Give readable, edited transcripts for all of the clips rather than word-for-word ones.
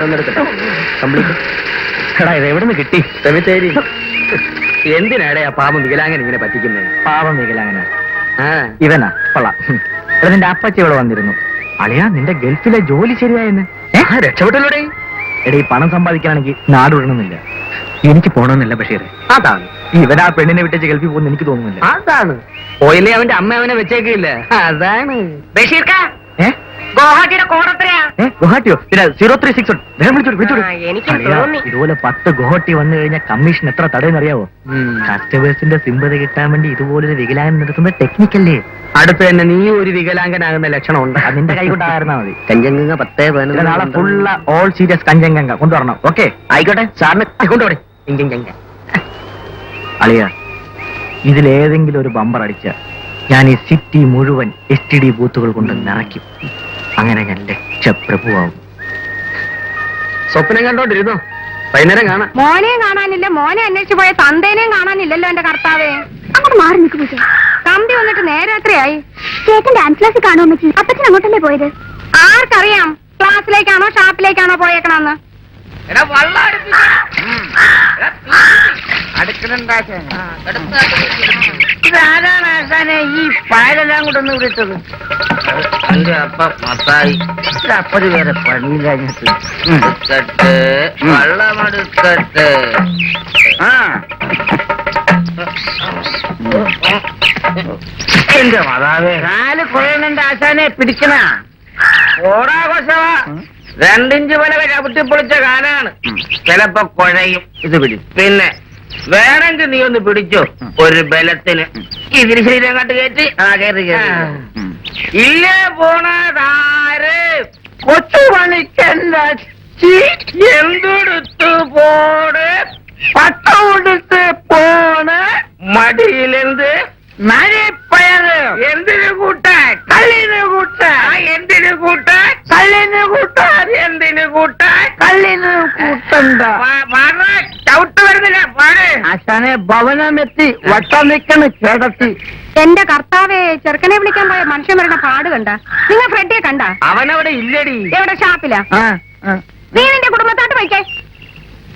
ഞാനൊന്നെടുക്കട്ടെ. Complete. എടാ ഇത് എവിടെ നിന്ന് കിട്ടി? സെമിത്തേരി. എന്തിനാടെ ആ പാപം വികലാംഗൻ ഇങ്ങനെ പറ്റിക്കുന്നത്? പാവം വികലാംഗന. ആ ഇവനാ കൊള്ളാം. എടാ നിന്റെ അപ്പച്ചി ഇവിടെ വന്നിരുന്നു. അളിയാ നിന്റെ ഗൾഫിലെ ജോലി ശരിയായെന്ന്. രക്ഷപ്പെട്ടല്ലോടെ. എടാ ഈ പണം സമ്പാദിക്കാനാണെങ്കിൽ നാട് വിടണമെന്നില്ല. എനിക്ക് പോണമെന്നില്ല ബഷീറെ. അതാണ് ഇവനാ പെണ്ണിനെ വിട്ടേച്ച് ഗൾഫിൽ പോകുന്ന എനിക്ക് തോന്നുന്നില്ല. അതാണ് പോയില്ലേ അവന്റെ അമ്മ അവനെ വെച്ചേക്കില്ല. അതാണ് ബഷീർക്ക. ഗുവാഹട്ടിയുടെ കോടത്രയാ? ഗുവാഹട്ടിയോ? 036. എനിക്ക് തോന്നി. ഇതുപോലെ 10 ഗുവാഹട്ടി വന്നു കഴിഞ്ഞാൽ കമ്മീഷൻ എത്ര തടയെന്നറിയാവോ? കസ്റ്റമേഴ്സിന്റെ സിമ്പതി കിട്ടാൻ വേണ്ടി ഇതുപോലൊരു വികലാംഗൻ നടത്തുന്ന ടെക്നിക്കല്ലേ? അടുത്ത് തന്നെ നീ ഒരു വികലാംഗനാകുന്ന ലക്ഷണമുണ്ട്. അതിന്റെ കൈ കൊണ്ടായിരുന്നാ മതി. കഞ്ചൻഗംഗ 10 നാളെ ഫുള്ള ഓൾ സീരിയസ് കഞ്ചൻഗംഗ കൊണ്ടുവരണം. ഓക്കെ ആയിക്കോട്ടെ. സാറിന് കൊണ്ടുപോടെ. അളിയ ഇതിലേതെങ്കിലും ഒരു ബമ്പർ അടിച്ച ഞാൻ ഈ സിറ്റി മുഴുവൻ STD ബൂത്തുകൾ കൊണ്ട് നിറയ്ക്കും. അങ്ങനെ ഞാൻ ലക്ഷപ്രഭുവാകും. സ്വപ്നം കണ്ടോണ്ടിരുന്നോ? വൈകുന്നേരം കാണാം. മോനെയും കാണാനില്ല, മോനെ അന്വേഷിച്ചു പോയ തന്തേനെയും കാണാനില്ലല്ലോ എന്റെ കർത്താവേ. അങ്ങോട്ട് മാറി നിൽക്കുമ്പോ തമ്പി വന്നിട്ട് നേരെ എത്രയായി? ചേട്ടൻ ഡാൻസ് ക്ലാസ്സിൽ കാണുമെന്ന് അപ്പച്ചൻ അങ്ങോട്ടല്ലേ പോയത്? ആർക്കറിയാം ക്ലാസ്സിലേക്കാണോ ഷാപ്പിലേക്കാണോ പോയേക്കണെന്ന്? ഇതാരാണ് ആശാനെ ഈ പായലെല്ലാം കൂടെ ഒന്ന് വിളിച്ചത്? എന്റെ അപ്പം മത്തായി അപ്പത് വേറെ പണിയില്ലാഞ്ഞിട്ട് വെള്ളമെടുക്കട്ടെ. എന്റെ മാതാവേ, കാല് കുഴയണെന്റെ ആശാനെ പിടിക്കണ ഓടാഘോഷവാ. 2 ഇഞ്ച് വില ചവിട്ടിപ്പൊളിച്ച കാലാണ്. ചിലപ്പോ കുഴയും. ഇത് പിടി. പിന്നെ വേണമെങ്കിൽ നീ ഒന്ന് പിടിച്ചോ ഒരു ബലത്തിന്. ഇതിന് ശരീരം കയറ്റി ഇല്ലേ പോണതാര്? കൊച്ചു പണിക്കണ്ട എന്തെടുത്തു പോണ്? പട്ടമെടുത്ത് പോണ് മടിയിലെന്ത് നരിപ്പയറ്. എന്തിനു കൂട്ടാൻ? കല്ലിന് കൂട്ടാൻ. എന്തിനു കൂട്ടാൻ? കല്ലിന് കൂട്ടാൻ. എന്തിനു കൂട്ടാൻ? കല്ലിന് കൂട്ടണ്ട. ചവിട്ട് വരുന്നില്ല. പാട്. ആശാനെ ഭവനമെത്തി വട്ടം നിൽക്കണ് ചേട്ടത്തി. എന്റെ കർത്താവേ, ചെറുക്കനെ വിളിക്കാൻ പോയ മനുഷ്യൻ വരുന്ന പാട് കണ്ട? നിങ്ങൾ ഫ്രെഡിയെ കണ്ട? അവനവിടെ ഇല്ലടി. എവിടെ? ഷാപ്പിലാ? നീ നിന്റെ കുടുംബത്തോട്ട് പോയിക്കേ.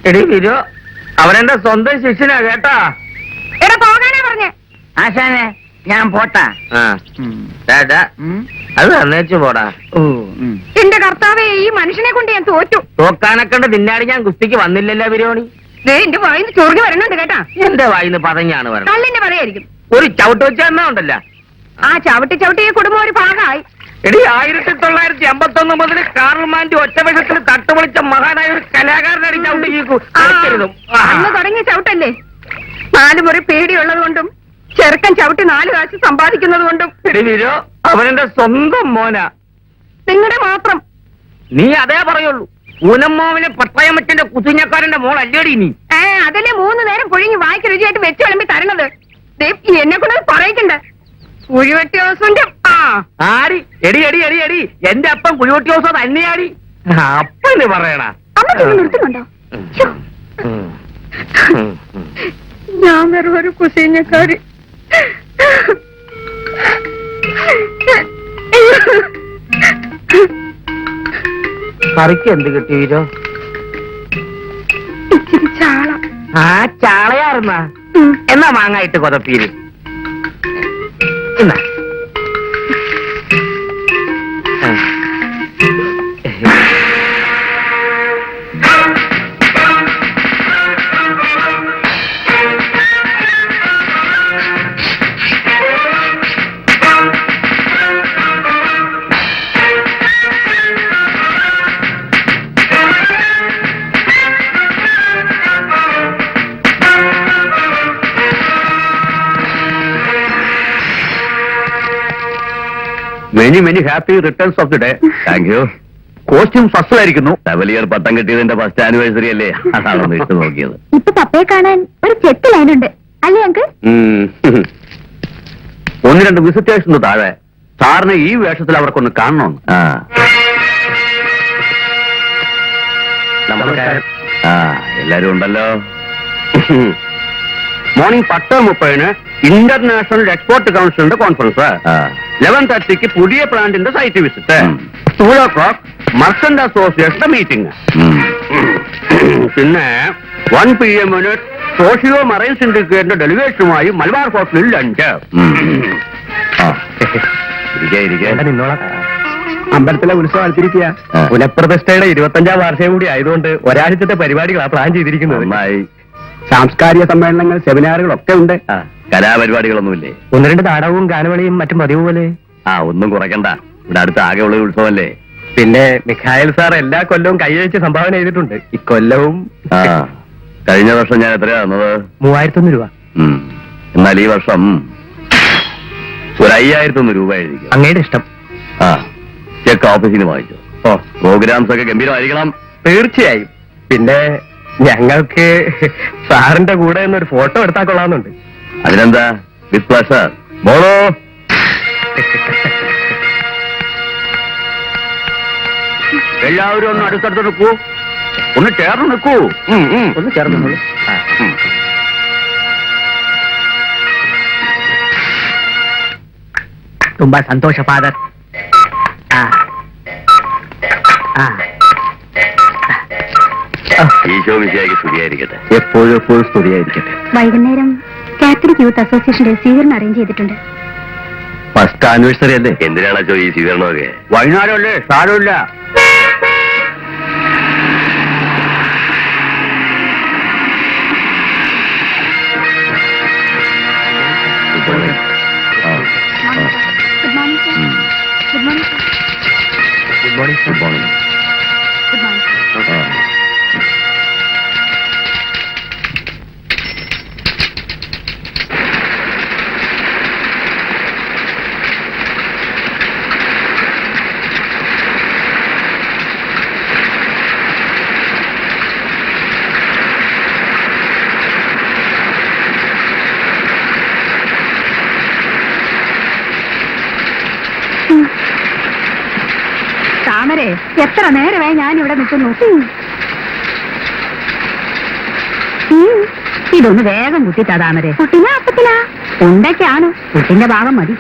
എടി വിരോ, അവനെന്റെ സ്വന്തം ശിഷ്യനാ കേട്ടാ. എടാ പോകാനാ പറഞ്ഞേ. ആശാനെ ഞാൻ പോട്ടാ. അത് അന്നേച്ചു പോടാ. എന്റെ കർത്താവേ, ഈ മനുഷ്യനെ കൊണ്ട് ഞാൻ തോറ്റു. തോക്കാനക്കണ്ട് നിന്നാടി ഞാൻ ഗുസ്തിക്ക് വന്നില്ലല്ലോ ബിരിയാണി. എന്റെ വായിന്ന് ചൊറിഞ്ഞു വരണുണ്ട് കേട്ടാ. എന്റെ വായിന്ന് പതഞ്ഞാണ് വരണം. കല്ലിന്റെ പറയായിരിക്കും. ഒരു ചവിട്ട് വെച്ച എണ്ണ ഉണ്ടല്ലോ. ആ ചവിട്ടി ചവിട്ടി ഈ കുടുംബം ഒരു ഭാഗമായി. എടി 1951 മുതൽ കാർൽമാന്റെ ഒറ്റവശത്തിൽ തട്ടുപൊളിച്ച മഹാനായ ഒരു കലാകാരനടി ചവിട്ടി. അന്ന് തുടങ്ങിയ ചവിട്ടല്ലേ? 4 മുറി പേടിയുള്ളത് കൊണ്ടും ചെറുക്കൻ ചവിട്ടി 4 കാശ് സമ്പാദിക്കുന്നത് കൊണ്ടും. എടി വിരോ, അവനെന്റെ സ്വന്തം മോനാ. നിങ്ങളുടെ മാത്രം. നീ അതേ പറയുള്ളൂ. ഊനമ്മോവിനെ പട്ടയമച്ചന്റെ കുസിഞ്ഞക്കാരന്റെ മോൾ അല്ലേടി നീ? അതല്ലേ 3 നേരം പുഴുങ്ങി വായിക്ക് രുചിയായിട്ട് വെച്ച് വിളമ്പി തരണത്. എന്നെ കൊണ്ട് പറയിക്കണ്ട. കുഴിവെട്ടി ദിവസന്റെ ആടി എടി എടി എടി എടി എന്റെ അപ്പം കുഴിവെട്ടി ദിവസം തന്നെയാടി. അപ്പന് പറയണ. നിർത്തുന്നുണ്ടോ? ഞാൻ വെറും ഒരു കുസിഞ്ഞക്കാരി. കറിക്ക് എന്ത് കിട്ടി വീരോ? ഇച്ചിരി ചാള. ആ ചാളയാർന്ന എന്നാ മാങ്ങായിട്ട് കൊതപ്പീര്. എന്നാ many happy returns of the day. Thank you. Costume ഫസ്റ്റായിരിക്കുന്നു. ലെവലിയർ പട്ടം കിട്ടിയതിന്റെ ഫസ്റ്റ് ആനിവേഴ്സറി അല്ലേ, അതാണൊന്ന് ഇട്ട് നോക്കിയത്. ഇപ്പൊ പപ്പയെ കാണാൻ ഒരു ചെത്ത് ലൈനുണ്ട് അല്ലേ അങ്കിൾ? 1-2 വിസിറ്റേഴ്സിന് താഴെ സാറിന് ഈ വേഷത്തിൽ അവർക്കൊന്ന് കാണണം. നമസ്കാരം. എല്ലാരും ഉണ്ടല്ലോ. മോർണിംഗ് 10:30 ഇന്റർനാഷണൽ എക്സ്പോർട്ട് കൗൺസിലിന്റെ കോൺഫറൻസ്. 11:30 പുതിയ പ്ലാന്റിന്റെ സൈറ്റ് വിസിറ്റ്. 2 o'clock മർച്ചന്റ് അസോസിയേഷന്റെ മീറ്റിംഗ്. പിന്നെ 1 PM സോഷ്യോ മറൈൻ സിൻഡിക്കേറ്റിന്റെ ഡെലിഗേഷനുമായി മലബാർ ഹോട്ടലിൽ ലഞ്ച്. നിന്നോളാം. അമ്പലത്തിലെ ഉത്സവം അടുത്തിരിക്കുക. പുനഃപ്രതിഷ്ഠയുടെ 25ാം വാർഷികം കൂടി ആയതുകൊണ്ട് ഒരാഴ്ചത്തെ പരിപാടികളാണ് പ്ലാൻ ചെയ്തിരിക്കുന്നത്. സാംസ്കാരിക സമ്മേളനങ്ങൾ, സെമിനാറുകളൊക്കെ ഉണ്ട്. കലാപരിപാടികളൊന്നുമില്ലേ? 1-2 നാടകവും ഗാനമേളയും മറ്റും പതിവ് പോലെ. ഒന്നും കുറയ്ക്കണ്ട, ഇവിടെ അടുത്ത് ആകെയുള്ള ഉത്സവമല്ലേ. പിന്നെ മിഖായൽ സാർ എല്ലാ കൊല്ലവും കൈവച്ച് സംഭാവന ചെയ്തിട്ടുണ്ട്. ഇക്കൊല്ലവും കഴിഞ്ഞ വർഷം ഞാൻ എത്രയാ തന്നത്? 3001 രൂപ. എന്നാൽ ഈ വർഷം ഒരു 5001 രൂപ എഴുതിക്കും. അങ്ങയുടെ ഇഷ്ടം. ചെക്ക് ഓഫീസിൽ നിന്ന് വാങ്ങിച്ചു. പ്രോഗ്രാംസ് ഒക്കെ ഗംഭീരമായിരിക്കണം. തീർച്ചയായും. പിന്നെ ഞങ്ങൾക്ക് സാറിന്റെ കൂടെ ഒരു ഫോട്ടോ എടുത്താൽ കൊള്ളാമെന്നുണ്ട്. അതിനെന്താ, വിത്ത് പ്ലഷർ. മോളോ, എല്ലാവരും ഒന്ന് അടുത്തടുത്ത് നിൽക്കൂ, ഒന്ന് ചേർന്ന് നിൽക്കൂ. ഒന്ന് ചേർന്ന്. ತುಂಬ ಸಂತೋಷ ಫಾದರ್. ഈശോ മിശിഹായ്ക്ക് സ്തുതിയായിരിക്കട്ടെ. എപ്പോഴും എപ്പോഴും സ്തുതിയായിരിക്കട്ടെ. വൈകുന്നേരം കാത്തലിക് യൂത്ത് അസോസിയേഷന്റെ സ്വീകരണം അറേഞ്ച് ചെയ്തിട്ടുണ്ട്. ഫസ്റ്റ് ആനിവേഴ്സറി അല്ലേ? എന്തിനാണോ ഈ സ്വീകരണമൊക്കെ? വൈകുന്നേരമല്ലേ, സാരമില്ല. Good morning sir. Good morning sir. Good morning. Good morning. Good morning. താമരെ, എത്ര നേരമായി ഞാൻ ഇവിടെ നിൽക്കുന്നു. ഇതൊന്ന് വേഗം കുത്തിട്ടാ താമരെ. കുട്ടിനാ അപ്പത്തിനാ? ഉണ്ടൊക്കെയാണ്, കുട്ടിന്റെ ഭാഗം മതി.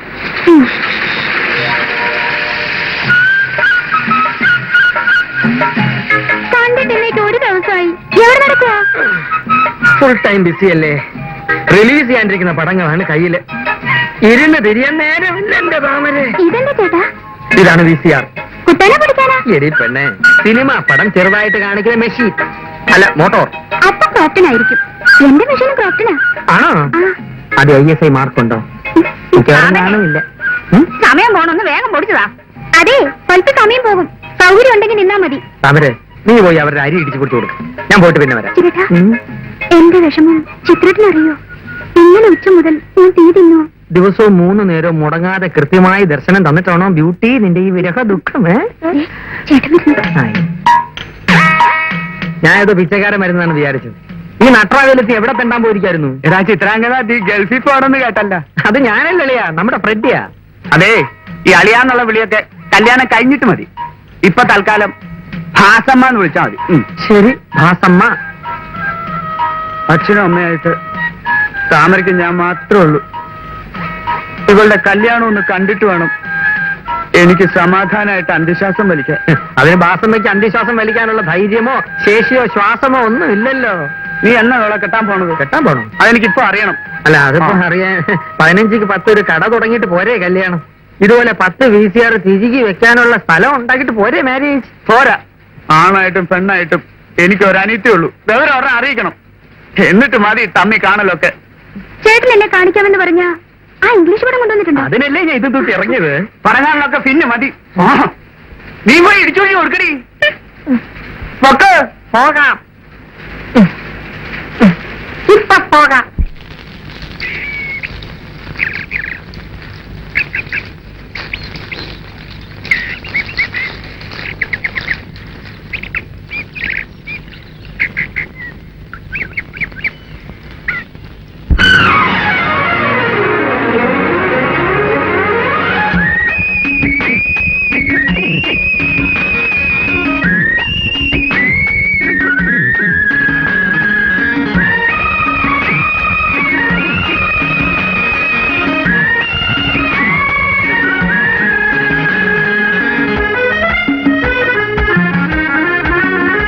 കണ്ടിട്ടില്ലേക്ക് ഒരു ദിവസമായി. എവിടെ നടക്കുവാ? ഫുൾ ടൈം ബിസി അല്ലേ? റിലീസ് ചെയ്യാണ്ടിരിക്കുന്ന പടങ്ങളാണ് കയ്യില്. ഇരുന്ന് തിരിയാൻ നേരമില്ല എന്റെ താമരെ. ഇതെന്താ ചേട്ടാ? ഇതാണ് VCR. കുട്ടനെ പിടിക്കാനാ? എടി പെണ്ണെ, സിനിമ പടം ചെറുതായിട്ട് കാണിക്കുന്ന മെഷീൻ അല്ല, മോട്ടോർ. അപ്പൊ ക്രോപ്റ്റനായിരിക്കും. എന്റെ മെഷീനും ക്രോപ്റ്റനാ. ആണോ? അത് ISI മാർക്കുണ്ടോ? കാണുമില്ല. സമയം പോണൊന്ന് വേഗം പൊടിച്ചതാ. അതെ, സ്വല്പ സമയം പോകും. സൗകര്യം ഉണ്ടെങ്കിൽ നിന്നാ മതി. താമരെ, നീ പോയി അവരുടെ അരി ഇടിച്ചു കൊടുത്തു കൊടുക്കും. ഞാൻ പോയിട്ട് പിന്നെ വരാം. ചേട്ടാ, എന്റെ വിഷമം ചിത്രത്തിനറിയോ? ഇന്നലെ ഉച്ച മുതൽ ഞാൻ തീ തിന്നു. ദിവസവും 3 നേരവും മുടങ്ങാതെ കൃത്യമായി ദർശനം തന്നിട്ടാണോ ബ്യൂട്ടി നിന്റെ ഈ വിരഹ ദുഃഖം? ചേട്ടൻ വരുന്നു. ഞാൻ ഏതോ പിച്ചക്കാരൻ മരുന്നാണ് വിചാരിച്ചത്. ഈ നട്രാവേലത്തി എവിടെ തെണ്ടാൻ പോയിരിക്കായിരുന്നു? എടാ ചിത്രാംഗത, നീ ഗൾഫിൽ പോകണമെന്ന് കേട്ടല്ല. അത് ഞാനല്ലളിയാ, നമ്മുടെ ഫ്രെഡിയാ. അതെ, ഈ അളിയാന്നുള്ള വിളിയൊക്കെ കല്യാണം കഴിഞ്ഞിട്ട് മതി. ഇപ്പൊ തൽക്കാലം ഭാസമ്മ എന്ന് വിളിച്ചാൽ മതി. ശരി, ഭാസമ്മ. അച്ഛനും അമ്മയായിട്ട് താമരയ്ക്ക് ഞാൻ മാത്രമേ ഉള്ളൂ. ഇവളുടെ കല്യാണം ഒന്ന് കണ്ടിട്ട് വേണം എനിക്ക് സമാധാനമായിട്ട് അന്ത്യശ്വാസം വലിക്കാൻ. അതിന് ഭാസമ്മയ്ക്ക് അന്ത്യശ്വാസം വലിക്കാനുള്ള ധൈര്യമോ ശേഷിയോ ശ്വാസമോ ഒന്നും ഇല്ലല്ലോ. നീ എന്നാ അവളെ കെട്ടാൻ പോണത്? കെട്ടാൻ പോണോ? അതെനിക്കിപ്പോ അറിയണം. അല്ല, അതിപ്പോ അറിയാൻ 15ക്ക് 10 ഒരു കട തുടങ്ങിയിട്ട് പോരെ കല്യാണം? ഇതുപോലെ 10 VCR തിരികെ വെക്കാനുള്ള സ്ഥലം ഉണ്ടാക്കിയിട്ട് പോരെ മാരേജ്? പോരാ, ആണായിട്ടും പെണ്ണായിട്ടും എനിക്ക് ഒരു അനിയത്തേ ഉള്ളൂ. വേറെ ഒരെണ്ണം അറിയിക്കണം. എന്നിട്ട് മതി തമ്മി കാണലൊക്കെ. ചേട്ടൻ എന്നെ കാണിക്കാമെന്ന് പറഞ്ഞ ആ ഇംഗ്ലീഷ് പടം കൊണ്ടുവന്നിട്ടുണ്ടോ? അതിനല്ലേ ഞാൻ ഇത് തൊട്ട് ഇറങ്ങിയത്. പറഞ്ഞാലൊക്കെ പിന്നെ മതി. നീ പോയി ഇടിച്ചു കൊടുക്കടി. പോകാം, ഇപ്പൊ പോകാം.